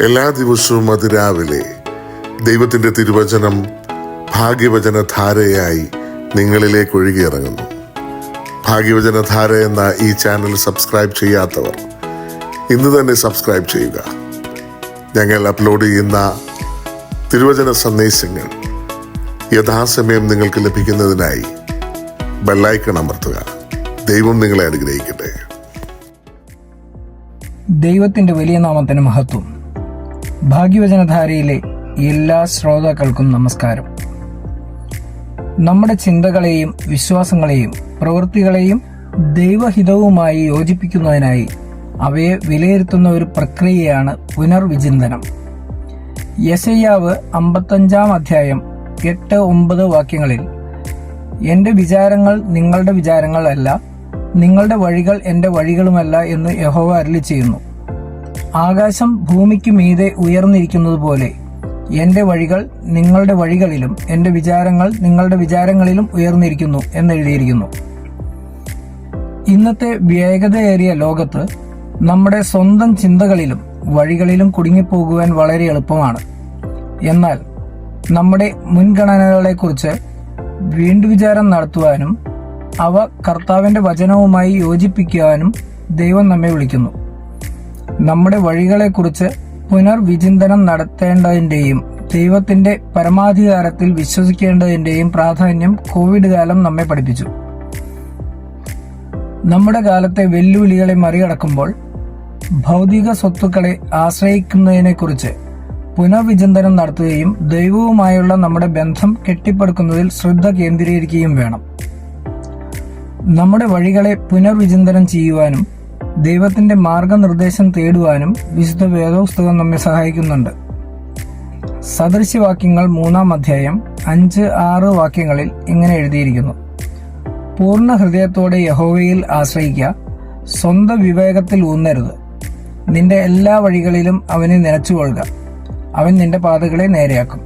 എല്ലാ ദിവസവും അതിരാവിലെ ദൈവത്തിൻ്റെ തിരുവചനം ഭാഗ്യവചനധാരയായി നിങ്ങളിലേക്ക് ഒഴുകിയിറങ്ങുന്നു. ഭാഗ്യവചനധാര എന്ന ഈ ചാനൽ സബ്സ്ക്രൈബ് ചെയ്യാത്തവർ ഇന്ന് തന്നെ സബ്സ്ക്രൈബ് ചെയ്യുക. ഞങ്ങൾ അപ്ലോഡ് ചെയ്യുന്ന തിരുവചന സന്ദേശങ്ങൾ യഥാസമയം നിങ്ങൾക്ക് ലഭിക്കുന്നതിനായി ബെല്ലൈക്കൺ അമർത്തുക. ദൈവം നിങ്ങളെ അനുഗ്രഹിക്കട്ടെ. ദൈവത്തിന്റെ വലിയ നാമത്തിന് മഹത്വം. ഭാഗ്യവചനധാരയിലെ എല്ലാ ശ്രോതാക്കൾക്കും നമസ്കാരം. നമ്മുടെ ചിന്തകളെയും വിശ്വാസങ്ങളെയും പ്രവൃത്തികളെയും ദൈവഹിതവുമായി യോജിപ്പിക്കുന്നതിനായി അവയെ വിലയിരുത്തുന്ന ഒരു പ്രക്രിയയാണ് പുനർവിചിന്തനം. യെശയ്യാവ് 55 അധ്യായം 8-9 വാക്യങ്ങളിൽ, എന്റെ വിചാരങ്ങൾ നിങ്ങളുടെ വിചാരങ്ങൾ അല്ല, നിങ്ങളുടെ വഴികൾ എന്റെ വഴികളുമല്ല എന്ന് യഹോവ അരുളി ചെയ്യുന്നു. ആകാശം ഭൂമിക്ക് മീതെ ഉയർന്നിരിക്കുന്നത് പോലെ എന്റെ വഴികൾ നിങ്ങളുടെ വഴികളിലും എന്റെ വിചാരങ്ങൾ നിങ്ങളുടെ വിചാരങ്ങളിലും ഉയർന്നിരിക്കുന്നു എന്നെഴുതിയിരിക്കുന്നു. ഇന്നത്തെ വേഗതയേറിയ ലോകത്ത് നമ്മുടെ സ്വന്തം ചിന്തകളിലും വഴികളിലും കുടുങ്ങിപ്പോകുവാൻ വളരെ എളുപ്പമാണ്. എന്നാൽ നമ്മുടെ മുൻഗണനകളെക്കുറിച്ച് വീണ്ടുവിചാരം നടത്തുവാനും അവ കർത്താവിന്റെ വചനവുമായി യോജിപ്പിക്കുവാനും ദൈവം നമ്മെ വിളിക്കുന്നു. നമ്മുടെ വഴികളെക്കുറിച്ച് പുനർവിചിന്തനം നടത്തേണ്ടതിന്റെയും ദൈവത്തിന്റെ പരമാധികാരത്തിൽ വിശ്വസിക്കേണ്ടതിന്റെയും പ്രാധാന്യം കോവിഡ് കാലം നമ്മെ പഠിപ്പിച്ചു. നമ്മുടെ കാലത്തെ വെല്ലുവിളികളെ മറികടക്കുമ്പോൾ ഭൗതിക സ്വത്തുക്കളെ ആശ്രയിക്കുന്നതിനെക്കുറിച്ച് പുനർവിചിന്തനം നടത്തുകയും ദൈവവുമായുള്ള നമ്മുടെ ബന്ധം കെട്ടിപ്പടുക്കുന്നതിൽ ശ്രദ്ധ കേന്ദ്രീകരിക്കുകയും വേണം. നമ്മുടെ വഴികളെ പുനർവിചിന്തനം ചെയ്യുവാനും ദൈവത്തിന്റെ മാർഗനിർദ്ദേശം തേടുവാനും വിശുദ്ധ വേദപുസ്തകം നമ്മെ സഹായിക്കുന്നുണ്ട്. സദൃശ്യവാക്യങ്ങൾ 3 അധ്യായം 5-6 വാക്യങ്ങളിൽ ഇങ്ങനെ എഴുതിയിരിക്കുന്നു: പൂർണ്ണ ഹൃദയത്തോടെ യഹോവയിൽ ആശ്രയിക്കുക, സ്വന്തം വിവേകത്തിൽ ഊന്നരുത്. നിന്റെ എല്ലാ വഴികളിലും അവനെ നനച്ചുകൊള്ളുക, അവൻ നിന്റെ പാതകളെ നേരെയാക്കും.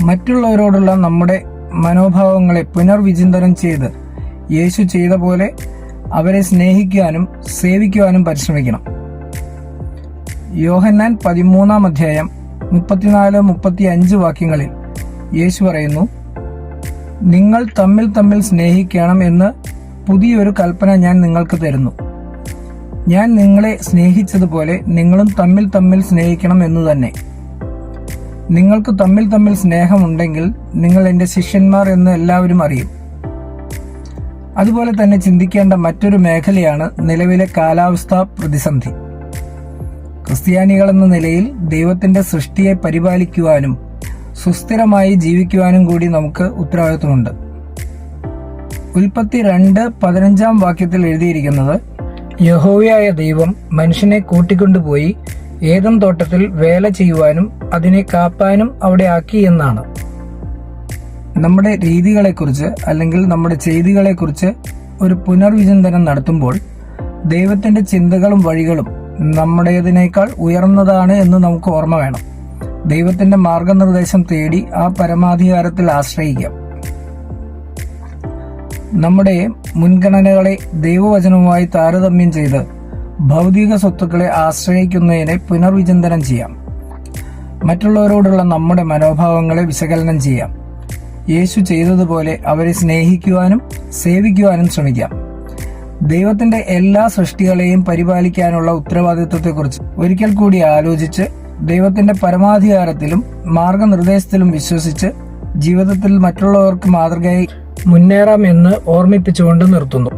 മറ്റുള്ളവരോടുള്ള നമ്മുടെ മനോഭാവങ്ങളെ പുനർവിചിന്തനം ചെയ്ത് യേശു ചെയ്ത പോലെ അവരെ സ്നേഹിക്കുവാനും സേവിക്കുവാനും പരിശ്രമിക്കണം. യോഹന്നാൻ 13 അധ്യായം 34-35 വാക്യങ്ങളിൽ യേശു പറയുന്നു, നിങ്ങൾ തമ്മിൽ തമ്മിൽ സ്നേഹിക്കണം എന്ന് പുതിയൊരു കൽപ്പന ഞാൻ നിങ്ങൾക്ക് തരുന്നു. ഞാൻ നിങ്ങളെ സ്നേഹിച്ചതുപോലെ നിങ്ങളും തമ്മിൽ തമ്മിൽ സ്നേഹിക്കണം എന്ന് തന്നെ. നിങ്ങൾക്ക് തമ്മിൽ തമ്മിൽ സ്നേഹമുണ്ടെങ്കിൽ നിങ്ങൾ എന്റെ ശിഷ്യന്മാർ എന്ന് എല്ലാവരും അറിയും. അതുപോലെ തന്നെ ചിന്തിക്കേണ്ട മറ്റൊരു മേഖലയാണ് നിലവിലെ കാലാവസ്ഥാ പ്രതിസന്ധി. ക്രിസ്ത്യാനികളെന്ന നിലയിൽ ദൈവത്തിന്റെ സൃഷ്ടിയെ പരിപാലിക്കുവാനും സുസ്ഥിരമായി ജീവിക്കുവാനും കൂടി നമുക്ക് ഉത്തരവാദിത്വമുണ്ട്. ഉൽപ്പത്തി 2:15 വാക്യത്തിൽ എഴുതിയിരിക്കുന്നത്, യഹോവയായ ദൈവം മനുഷ്യനെ കൂട്ടിക്കൊണ്ടുപോയി ഏദൻ തോട്ടത്തിൽ വേല ചെയ്യുവാനും അതിനെ കാപ്പാനും അവിടെ ആക്കി എന്നാണ്. നമ്മുടെ രീതികളെക്കുറിച്ച് അല്ലെങ്കിൽ നമ്മുടെ ചെയ്തികളെക്കുറിച്ച് ഒരു പുനർവിചിന്തനം നടത്തുമ്പോൾ ദൈവത്തിന്റെ ചിന്തകളും വഴികളും നമ്മുടേതിനേക്കാൾ ഉയർന്നതാണ് എന്ന് നമുക്ക് ഓർമ്മ വേണം. ദൈവത്തിന്റെ മാർഗനിർദ്ദേശം തേടി ആ പരമാധികാരത്തിൽ ആശ്രയിക്കാം. നമ്മുടെ മുൻഗണനകളെ ദൈവവചനവുമായി താരതമ്യം ചെയ്ത് ഭൗതിക സ്വത്തുക്കളെ ആശ്രയിക്കുന്നതിനെ പുനർവിചിന്തനം ചെയ്യാം. മറ്റുള്ളവരോടുള്ള നമ്മുടെ മനോഭാവങ്ങളെ വിശകലനം ചെയ്യാം. യേശു ചെയ്തതുപോലെ അവരെ സ്നേഹിക്കുവാനും സേവിക്കുവാനും ശ്രമിക്കാം. ദൈവത്തിന്റെ എല്ലാ സൃഷ്ടികളെയും പരിപാലിക്കാനുള്ള ഉത്തരവാദിത്വത്തെക്കുറിച്ച് ഒരിക്കൽ കൂടി ആലോചിച്ച് ദൈവത്തിന്റെ പരമാധികാരത്തിലും മാർഗനിർദ്ദേശത്തിലും വിശ്വസിച്ച് ജീവിതത്തിൽ മറ്റുള്ളവർക്ക് മാതൃകയായി മുന്നേറാം എന്ന് ഓർമ്മിപ്പിച്ചുകൊണ്ട് നിർത്തുന്നു.